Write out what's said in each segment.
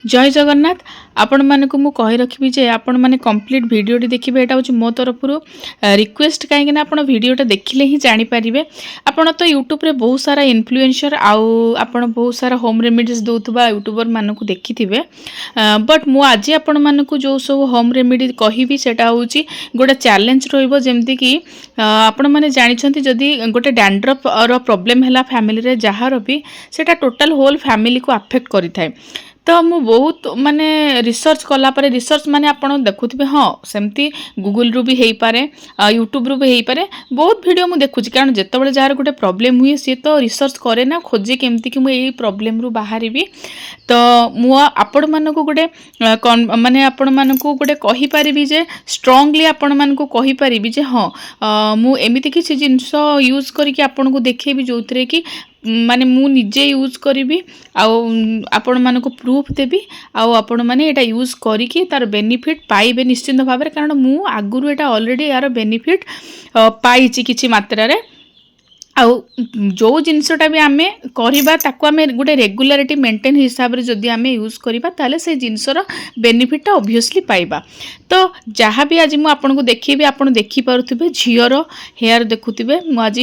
जय जगन्नाथ। आपण मानक मु कहि रखिबि जे आपण माने कंप्लीट वीडियोटी देखिबे। एटा होची मो तरफरु रिक्वेस्ट, कहीं ना आपण वीडियोटा देखिले ही जानि पारिबे। आपण तो यूट्यूब रे बहुत सारा इन्फ्लुएंसर आउ आपण बहुत सारा होम रेमेडीज दोतबा यूट्यूबर मानकु देखिथिबे। बट मु आज आपण मानकु जो सब होम रेमेडी कहिबि सेटा होची गोटे चैलेंज रहइबो। जेमति कि आपण माने जानि छथि जदि गोटे डैंड्रफ रो प्रॉब्लम हैला फैमिली रे जहार भी सेटा टोटल होल फैमिली को अफेक्ट करि थाए। तो मु बहुत माने रिसर्च कला परे रिसर्च माने आपण देखुथिबे हाँ सेमती गूगल रु भी हेई पारे, यूट्यूब रु भी हेई पारे। बहुत वीडियो मु देखुची कारण जेतेबेले जार गोटे प्रॉब्लम हुए सी तो रिसर्च करे ना खोजे केमती कि मु एई प्रॉब्लम रु बाहरिबी। तो मु आपण मानको गोटे माने आपण मानको गोटे कहि परिबी जे स्ट्रांगली आपण मानको कहि परिबी जे हाँ मु एमिति किछि जिंस यूज करिकि आपण को देखैबी जोथरे कि माने मु निजे यूज करी आपण मानको प्रूफ देबी आपण माने एटा यूज करिकि तार बेनिफिट पाइबे निश्चित भाव में। कारण मु आगुरु एटा ऑलरेडी यार बेनिफिट पाइछि किछि मात्रा रे। आउ जो जिनसटा भी आमे करिबा ताको आमे गोटे रेगुलारिटी मेंटेन हिसाब रे जदी आमे यूज करिबा ताले से जिनसर बेनिफिट ऑब्वियसली पाइबा। तो जहाँ भी आज मुझे आपको देखी आपन देखी पारुथिबे झियर हेयर देखुथिबे। मु आज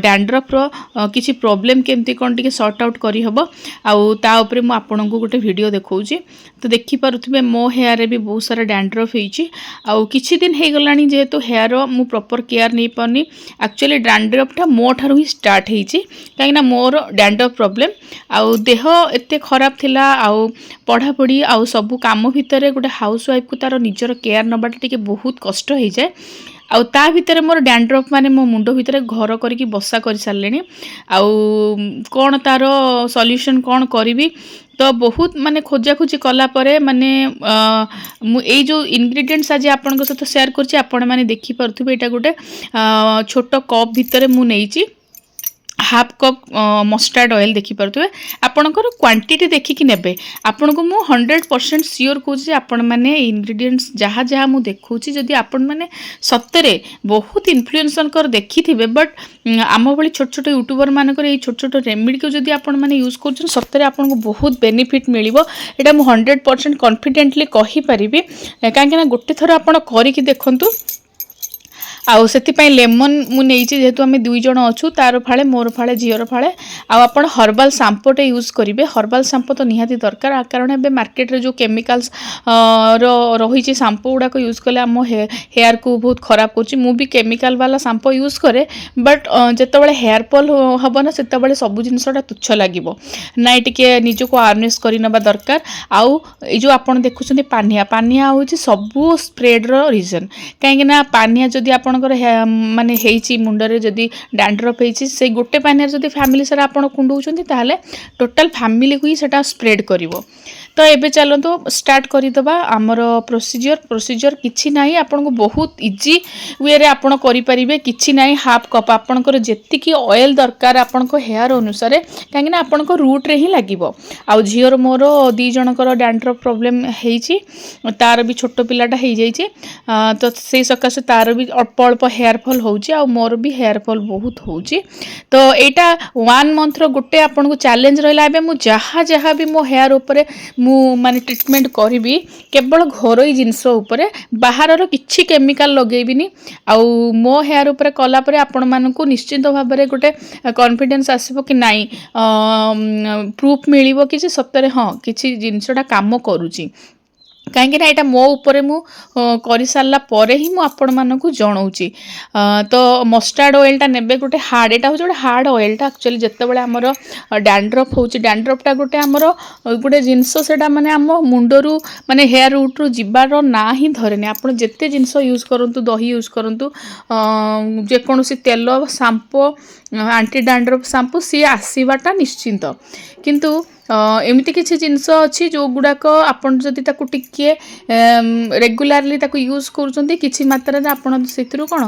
डैंड्रफ रो किछि प्रॉब्लम केमती कोन टिके सॉर्ट आउट करी हबो आउ ता ऊपर मु आपनको गोटे वीडियो देखौची। तो देखि पारुथिबे मो हेयर रे भी बहुत सारा डैंड्रफ हेची आउ किछि दिन हे गलानी जेहेतु हेयर मु प्रॉपर केयर नै पानी। एक्चुअली डैंड्रफ टा मो ठारु ही स्टार्ट हेची काहे ना मोर डैंड्रफ प्रॉब्लम आउ देह एते खराब थिला आउ पढ़ा पढ़ी आउ सब काम भितर गोटे हाउस वाइफ को तार निजर केयर नबाटा टिके बहुत कष्ट हो जाए। आउ ता भितर मोर डैंड्रफ माने मो मुंडो भितर घर करके बसा कर सारलेनी आउ कौन तार सॉल्यूशन कौन करी। तो बहुत माने खोजा खोजी कला परे माने ए जो इंग्रेडिएंट्स आज आपन सहित शेयर करछि आपण माने देखि परथुबे। एटा गोटे छोट कप भितर मु नेइछि हाफ कप मस्टार्ड ऑयल देखि पारुथबे। आपणकर क्वांटिटी देखिकी नेबे। आपन को मु 100% श्योर कहूँ आपण माने इंग्रेडिएंट्स जहाँ जहाँ मु देखौछि जदि आपण माने सत्तरे बहुत इन्फ्लुएंसर कर देखिथिबे। बट आम भली छोट छोट यूट्यूबर मानकर ये छोट छोट रेमेडी को जदि आपण माने यूज करछन सत्तरे आपण को बहुत बेनिफिट मिलिबो। एटा मु 100% कॉन्फिडेंटली कहि परिबी। काहे ना गोटे थर आपण करिकि देखंतु। आउ से लेमन मु नहीं जेहेतु आम दुई जन अच्छु तार फाड़े मोर फाड़े झीर फाड़े आपण हर्बाल सांपोटे यूज करेंगे। हर्बाल सांपो तो निहाती दरकार कारण एबे मार्केट रे जो केमिकल्स रही सांपो गुड़ाक यूज कले आम हेयर को बहुत खराब कर। मु भी केमिकल वाला सांपो यूज करे बट जितेबाला हेयर फॉल हम ना से सब जिनसा तुच्छ लगे ना टे निजक अवेयरनेस करवा दरकार। आउ जो आप देखुं पानिया पानिया हूँ सबू स्प्रेड रीजन कहीं पानिया जदि आप माने हेची मुंडरे जदि डैंड्रफ हेची से गोटे पानिया जदि फैमिली सारा आपण कुंडौछंती ताहले टोटल फैमिली को ही सेटा स्प्रेड करिवो। तो एबे चलतो स्टार्ट करदबा आमर प्रोसीजर किछि नाही। आपन को बहुत इजी वे रे आपण करि परिबे। किछि नाही हाफ कप आपनकर जेतिकी ऑयल दरकार आपन को हेयर अनुसार काहे ना आपन को रूट रे ही लागिवो। आउ झियर मोर दी जनकर डैंड्रफ प्रॉब्लम हेची तार भी छोट पिलाटा हे जाइछि। तो से सकासे तार भी अल्प अल्प हेयर फॉल होउछि आ मोर भी हेयर फॉल बहुत होउछि। तो एटा 1 मंथ रो गोटे आपन को चैलेंज रहला। एबे मु जहाँ जहाँ भी मो हेयर ऊपर मु माने ट्रीटमेंट करी केवल घरोई जिनस उपरे बाहर किछि केमिकल लगेबिनी। आउ मो हेयर ऊपर कला परे आपण मानकु निश्चित भाव में गोटे कॉन्फिडेंस आसीबो कि नाई प्रूफ मिलिबो कि सत्तरे हाँ किछि जिनसटा काम करूची। कहीं यहाँ मो उपरे मु कर सारा पर ही आपण मानक जनाऊँगी। तो मस्टार्ड ऑयलटा नेबे गोटे हार्ड एटा होचे गोटे हार्ड ऑयलटा एक्चुअली जितेबाला आमर डैंड्रफ होची डैंड्रफटा गोटे आमर गोटे जिनस सेटा माने आम मुंडरू माने हेयर रूट रु जिबार ना ही धरेनि। आपण जेते जिनस यूज करंतु दही यूज करंतु जेकोसी तेल शाम्पो आंटी डैंड्रफ शाम्पो सी आसीबाटा निश्चिंत। किंतु एमती किसी जिनस अच्छी जो गुड़ाक आपन जदि ताकू टिके रेगुलारली ताकू यूज करूछंती किछि मात्रा रे आपन सेतिरु कोन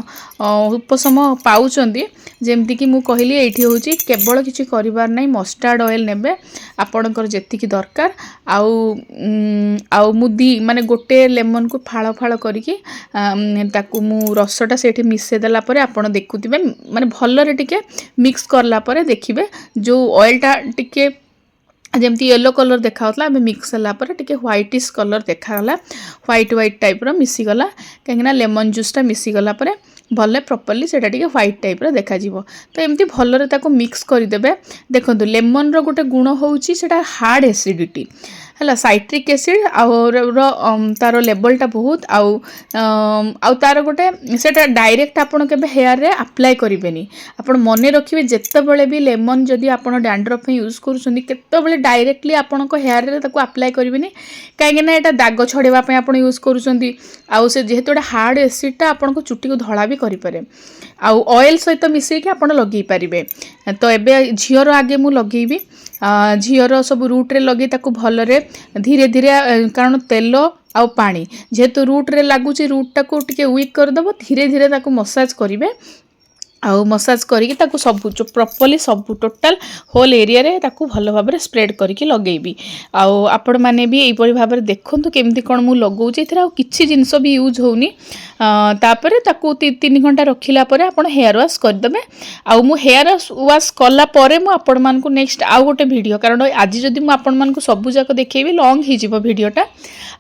उपशम पाउछंती। जेमती कि मु कहली एठी होची केवल किछि करिवार नै मस्टार्ड ऑयल नेबे आपनकर जेतिकी दरकार। आउ मुदी माने गोटे लेमन को फाळ फाळ करिकि ताकू मु रसटा सेठी मिसे देला परे आपन देखुथिबे माने भल्ल रे टिके मिक्स करला परे देखिबे जो ऑयलटा टिके जमती येलो कलर देखाला मिक्स होला पर टिके व्हाइटिश कलर देखागला व्हाइट व्हाइट टाइप रो मिसीगला कहीं लेमन जूसटा मिसीगला पर भले प्रॉपर्ली सेटा टिके व्हाइट टाइप रो देखा जीवो। तो एमती भलरे ताको मिक्स करदेवे। देखंतु लेमन रो गोटे गुण होउची सेटा हार्ड एसिडिटी है साइट्रिक एसिड तार लेवलटा बहुत आउ तार गोटे सेटा डायरेक्ट आपन के हेयर रे अप्लाई करेंगे। आपन मन रखिए जितेबले भी लेमन जदि आप डैंड्रफ यूज करते डायरेक्टली आपण हेयर रे ताको अप्लाई करेंगे कहीं दाग छड़ाई आप यूज कर जेहेतु हार्ड एसिडटा आपन चुट्टी को धड़ा भी करें आउ ऑयल सहित मिसेक आप लगे पारे। तो एबे झीर आगे मु लगेबी झीर सब रूट रे लगे ताकू भलरे धीरे धीरे कारण तेल आउ पानी जेहेतु रूट रे लगुच रूट टाकू टिके वीक करदेव धीरे धीरे ताकू मसाज करेंगे आउ मसाज करके ताकू सबू जो प्रॉपर्ली सबू टोटाल होल एरिया रे ताकू भल भाव में स्प्रेड करके लगेबी। आउ आपण माने भी एपरी भाव में देखंतु केमती कोन मु लगौछि एथिरा आउ किछि जिंस भी यूज होउनी। तापरे ताकू 3 घंटा रखिला परे आपण हेयर वाश कर देबे। आउ मु हेयर वाश कला परे मु आपण मान को नेक्स्ट आउ गोटे वीडियो कारण आज जदि मु आपण मान को सबू जाक देखेबी लॉन्ग ही जीवो वीडियोटा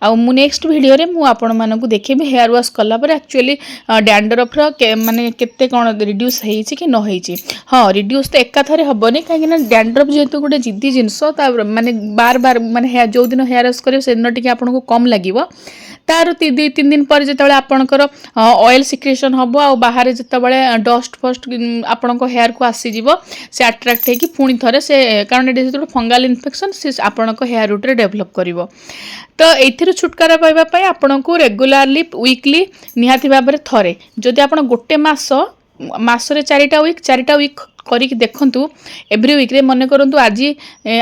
आउ मु नेक्स्ट वीडियो रे मु आपण मान को देखेबी हेयर वाश कला परे एक्चुअली डैंड्रफ रो माने केते कोन रिड्यूस हेइछि कि न हेइछि। हाँ रिड्यूस तो एका थरे हबनी कहीं डैंड्रफ जेहेतु गोटे जिद्दी जिनस माने बार बार माने जो दिन हेयर वाश करेंगे से दिन टिके आपको कम लगे तार 2-3 दिन पर जो आपणकर ऑयल सिक्रेशन हम आ बाहर जितेबाला डस्ट फस्ट आपण हेयर को आसीज से अट्राक्ट होगी पुणी थे से कारण ये फंगाल इन्फेक्शन से आपण हेयर रूट रे डेभलप कर। तो ये छुटकारा पाइबापी आपन को रेगुलारली वीकली निहाती भाव में थे जदि आप गोटे मासरे 4टा वीक करिक देखंतु एवरी वीक रे मन करंतु आज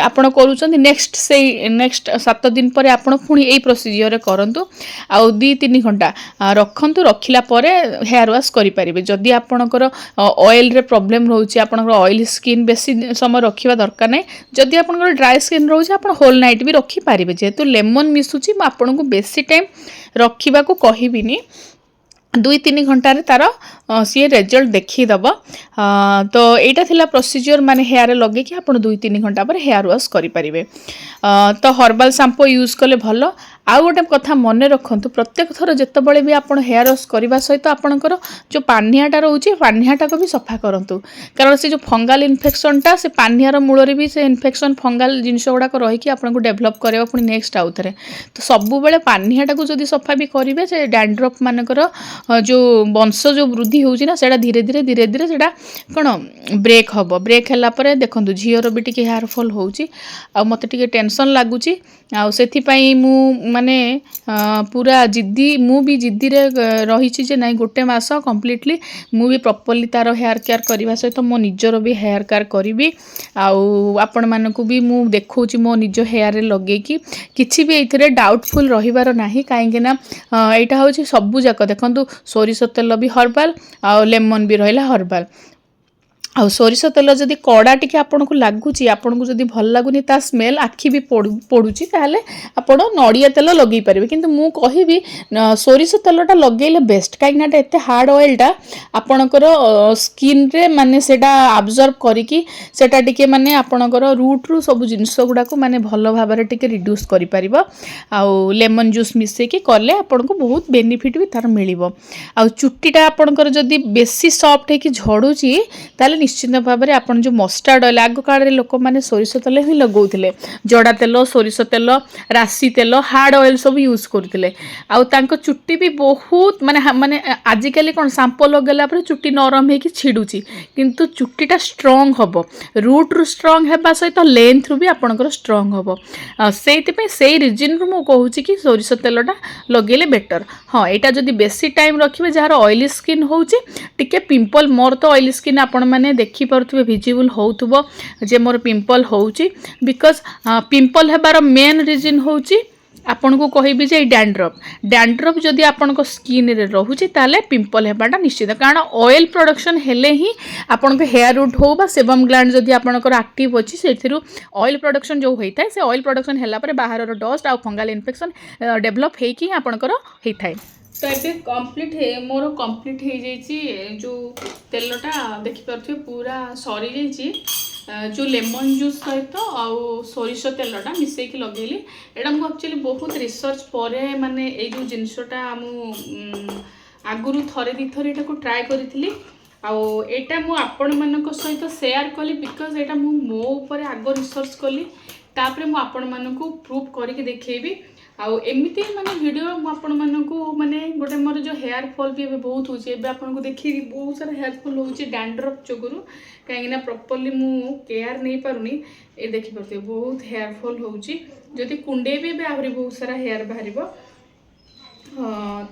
आपण करूछन नेक्स्ट से नेक्स्ट 7 दिन पर आपण पुणी एई प्रोसीजर करंतु आ 2-3 घंटा रखंतु रखिला परे हेयर वाश करि परिबे। जदि आपणकर ऑयल रे प्रॉब्लम रहउची आपणकर ऑयली स्किन बेसी समय रखिबा दरकार नै जदि आपणकर ड्राई स्किन रहउची आपण होल नाइट भी रखि परिबे जेतु लेमन मिसुची म आपण को बेसी टाइम रखिबा को कहिबिनी 2-3 घंटा रे तार सी रिजल्ट देखीदब। तो यहाँ थिला प्रोसीजर माने हेयर लगे कि आप 2-3 घंटा पर हेयर वाश करें। तो हर्बाल शैम्पू यूज कले भल। आउ गोटे कथा मन रखु प्रत्येक थर जितेबाला भी आप हेयर वाश करने सहित आपणकर जो पानियाटा रोचे पानियाटा को भी सफा करूँ कारण से जो फंगाल इन्फेक्शनटा से पानियार मूल भी से इन्फेक्शन फंगाल जिनस गुड़ाक रहीकि आपको डेभलप करवा पुणी नेक्स्ट आउ थे। तो सबु बेले पानियाटा को जब सफा भी करेंगे से डैंड्रफ मानकर जो वंश जो वृद्धि होची ना सेटा धीरे धीरे सेटा कौन ब्रेक हम ब्रेक है देखो झीर भी टी हेयर फॉल होची आ मते टी टेंशन लगुच आउ मु माने पूरा जिद्दी मु भी जिद्दी रे रही जे नाई गोटे मास कंप्लीटली मु भी प्रॉपर्ली तार हेयर केयर करने सहित मो निजर भी हेयर केयर करी आउ आपण मानकू भी मु देखौची मो निज हेयर रे लगे कि भी एथिरे डाउटफुल रहिबार नाही काहेकि ना एटा होची सबु जाक देखंतु सोरिष तेल भी हर्बाल आ लेमन भी रहिला हर्बाल आ सोरिष तेल जदि कड़ा टिके आपन को लगुच आपन को जदि भल लगुनी ता स्मेल आखि भी पड़ुची ताले आपण नड़िया तेल लगे पारे किंतु मु कहिबी सोरिष तेलटा लगेले बेस्ट काइना एते हार्ड ऑयलटा आपणकर स्किन रे माने सेटा अब्जॉर्ब करिकी सेटा टिके माने आपणकर रूट रु सब जिंस गुडा को माने भल भाव रे टिके रिड्यूस करि परिबो आ लेमन जूस मिसे के करले आपन को बहुत बेनिफिट भी तार मिलिबो। आ चुट्टीटा आपणकर जदि बेसी सॉफ्ट है कि झड़ुची ताले निश्चित भाव में आप जो मस्टार्ड ऑयल आग काल लोक मैंने सोरिष तेल ही लगौले जड़ा तेल सोरिष तेल राशि तेल हार्ड ऑयल सब यूज करते आउ चुट्टी भी बहुत माने माने आजिकल कौन सांपो लगेला चुट्टी नरम हो छिड़ुची किंतु चुट्टीटा स्ट्रंग हम रूट रु स्ट्रंग होगा सहित लेंथ रु भी आपंकर स्ट्रंग हम से रिजन रु मु कहूँ कि सोरिष तेलटा लगेले बेटर। हाँ यहाँ जदि बेसी टाइम रखिए जार ऑयली स्किन होचे टिके पिंपल मोर तो ऑयली स्किन आपण मैंने देखिपे विजिबल होउथबो जे मोर पिंपल होउची because pimple Heber main reason होउची आपन को कहिबी जे डैंड्रफ जदि आपन को स्किन रे रहउची ताले पिंपल हेबाटा निश्चित कारण ऑयल प्रोडक्शन हेले ही आपन को हेयर रूट हो बा सेबम ग्लैंड जदि आपन को एक्टिव अछि सेथिरु ऑयल प्रोडक्शन जो होई थाए से ऑयल प्रोडक्शन हेला पर बाहर रो डस्ट आ फंगल इन्फेक्शन डेवलप हे कि आपन को हेई थाए। तो ये कंप्लीट है मोर कंप्लीट हो जाइए जो तेलटा देखिपे पूरा सरी जाइए जो लेमन जूस सहित आउ सोरिष तेलटा मिसेक लगेली एटा मु एक्चुअली बहुत रिसर्च पर माने ए जो जिनसटा मु आगुरु थरे दी थरे एटा को ट्राई करी आटा मु आपण मानक सहित शेयर कली बिकज एटा मु मो ऊपर आग रिसर्च कली तापरे मु आपण मानक प्रूफ करके देखैबी आउ एमती माने वीडियो मु आपण मानक माने गोटे मोर जो हेयर फॉल भी बहुत होची एबे आपण को देखि बहुत सारा हेयर फॉल होची डैंड्रफ चोगुरु कहीं प्रॉपर्ली मु केयर नहीं पारुनी ए देखि परते बहुत हेयर फॉल होची जदि कुंडे भी आहुरी बहुत सारा हेयर बाहरिबो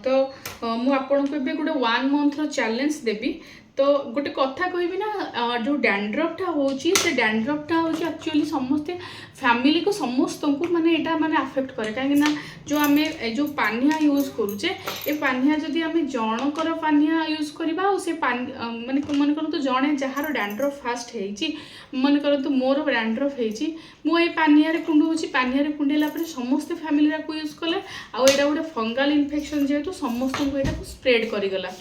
तो मु आपण को एबे गोटे 1 मंथ रो चैलेंज देबी तो गोटे कथा कहबी ना जो डैंड्रफटा होची से डैंड्रफटा होची एक्चुअली समस्ते फैमिली को समस्त को माने एटा माने अफेक्ट करे कहीं ना जो आमे जो पानिया यूज करूचे ए पानिया जदि आमे जनकर पानिया यूज करबा से माने मन कर तो जणे जहार डैंड्रफ फास्ट हेची मन कर तो मोर डैंड्रफ हेची मु ए पानिया रे कुंडू होची पानिया रे कुंडेला पर समस्त फैमिली रा को यूज कले आ एटा गोटे फंगल इन्फेक्शन जेतु समस्त को एटा स्प्रेड करी गला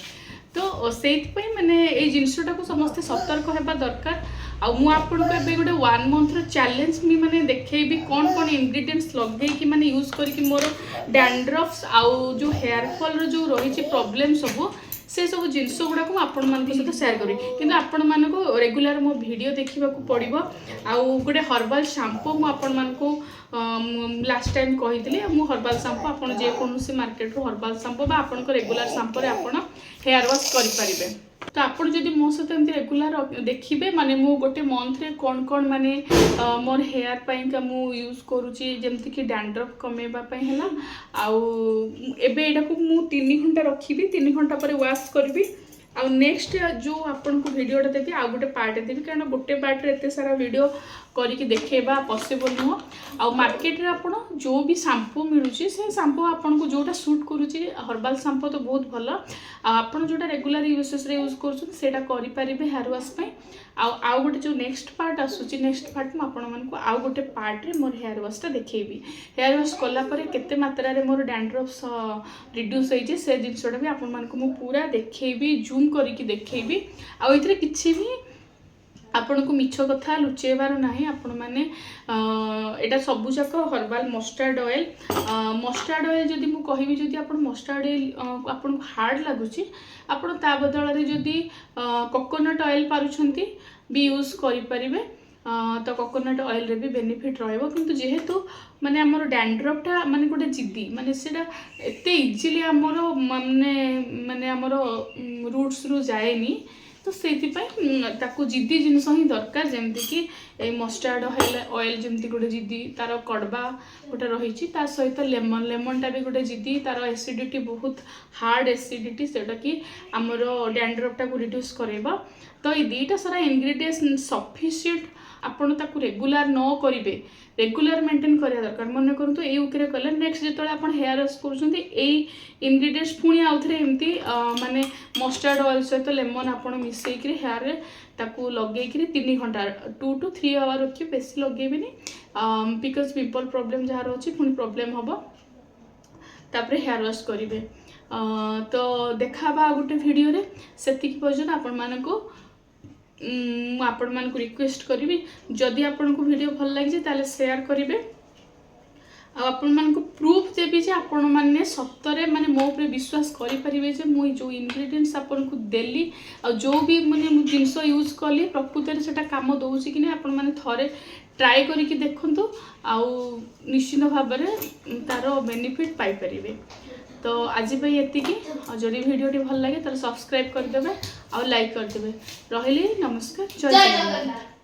तो से मैंने ये जिनसटा को समस्ते सतर्क होगा दरकार आ मु आपन को एबे गोटे 1 मंथ रो चैलेंज मी माने देखैबी कौन कौन इंग्रेडिएंट्स लगे कि माने यूज करके मोर डैंड्रफ्स आउ जो हेयर फॉल रो जो रही प्रॉब्लम सब से सब जिनस गुड़ा को आपण मान सहित शेयर करी किंतु आपण मान को रेगुलर मो वीडियो देखा पड़ो आउ गोटे हर्बाल शैम्पू मु आपण मान को लास्ट टाइम कही मु हर्बाल शैम्पू आपण जे कोनोसी मार्केट रो हर्बाल शैम्पू बा आपण को रेगुलर शैम्पू रे आपण हेयर वॉश करि परिबे तो आपण जदि मो सहित एमती रेगुलर देखिबे माने मु गोटे मंथ रे कोन कोन माने मोर हेयर पई का मु यूज करूची जेमति कि डैंड्रफ कमेबा पई हला आउ एबे एटा को मु 3 घंटा रखिबी 3 घंटा पर वॉश करबी आउ नेक्स्ट जो आपन को वीडियोटा देबी आ गोटे पार्ट देबी कारण गोटे पार्ट रे एते सारा वीडियो करिक देखेबा पॉसिबल नुह आ मार्केट रे आपण जो भी शैम्पू मिलुची से शैम्पू आपण को जोटा सूट करूची हर्बाल शैम्पू तो बहुत भलो आपण जोटा रेगुलर यूजेस रे यूज करछन सेटा करि परिबे हेयर वॉश पई आउ गोटे जो नेक्स्ट पार्ट आसुची नेक्स्ट पार्ट म आपण मन को आउ गोटे पार्ट रे मोर हेयर वॉश ता देखैबी हेयर वॉश कला परे केते मात्रा रे मोर डैंड्रफ्स रिड्यूस होई जे से जिनसटा भी आपण मन को मु पूरा देखैबी जूम करिक देखैबी आउ इथरे किछि भी आपण को मिछ कथा लुचेबार नाही आपण माने एटा सबु जाक हर्बाल मस्टर्ड ऑयल जदि मु कहिबी जदि आपण मस्टर्ड ऑयल आपण को हार्ड लागुची आपण ता बदल रे जदि कोकोनट ऑयल पारुछंती भी यूज करि परिबे तो कोकोनट ऑयल रे भी बेनिफिट रहइबो किंतु जेहेतु माने हमर डैंड्रफटा माने गोटे जिद्दी माने सेटा एते इजीली हमर माने हमर रूट्स रु जाएनी तो से जिद्दी जिनस ही दरकार जमती कि मस्टर्ड ऑयल जमती गोटे जिद्दी तार कड़बा गोटे रही सहित लेमनटा भी गोटे जिद्दी तार एसिडिटी बहुत हार्ड एसिडिटी सेटा कि आमर डैंड्रफटा को रिड्यूस करेबा तो ये दुईटा सारा इंग्रेडिएंट्स सफिशिएंट आपण ताकू रेगुलर न करेंगे रेगुलर मेंटेन करिया दरकार मन करंतु ए उकरे कले नेक्स्ट जेतले आपण हेयर वॉश करूछंती ए इंग्रेडिएंट्स पुणी आउथरे एमती माने मस्टर्ड ऑयल सहित लेमन आपण मिसई करी हेयर रे ताकू लगेई करी 3 घंटा 2 to 3 आवर रखि बेसी लगेबेनी बिकॉज पिंपल प्रॉब्लम जहार अछि पुणी प्रॉब्लम हबो तापरे हेयर वॉश करिवे तो देखाबा गोटे वीडियो रे सेति कि पर्यंत आपण मानको आपण मान को रिक्वेस्ट करी जदि आपण को वीडियो भल लगे ताले शेयर करेंगे आपण मान को प्रूफ देवी जे आपण माने सत्तरे माने मो ऊपर विश्वास करि परिबे जे मु जो इंग्रेडिएंट्स आपण को देली आ जो भी माने मु जिंस यूज कली प्रकृति रे सेटा काम दोउची कि नै आपण माने थरे ट्राई करी कि देखंतु आ निश्चित भाव में तार बेनिफिट पाई परिबे तो आज एति जदि वीडियो भल लगे तो सब्सक्राइब करदे और लाइक करदे रही नमस्कार जय जगन्नाथ।